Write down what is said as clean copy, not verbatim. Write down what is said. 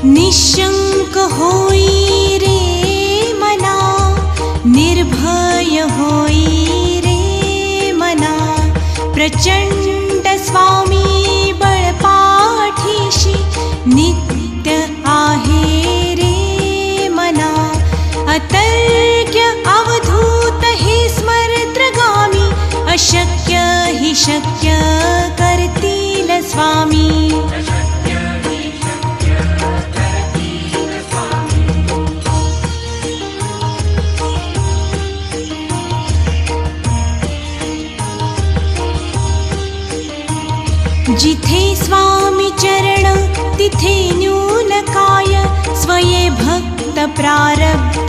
निशंक होई रे मना, निर्भय होई रे मना, प्रचंड स्वामी बळपाठीशी नित्य आहे रे मना. अतर्क्य अवधूत हि स्मरत्रगामी, अशक्य हि शक्य करतील स्वामी. जिथे स्वामी चरण तिथे न्यून काय, स्वये भक्त प्रारब्ध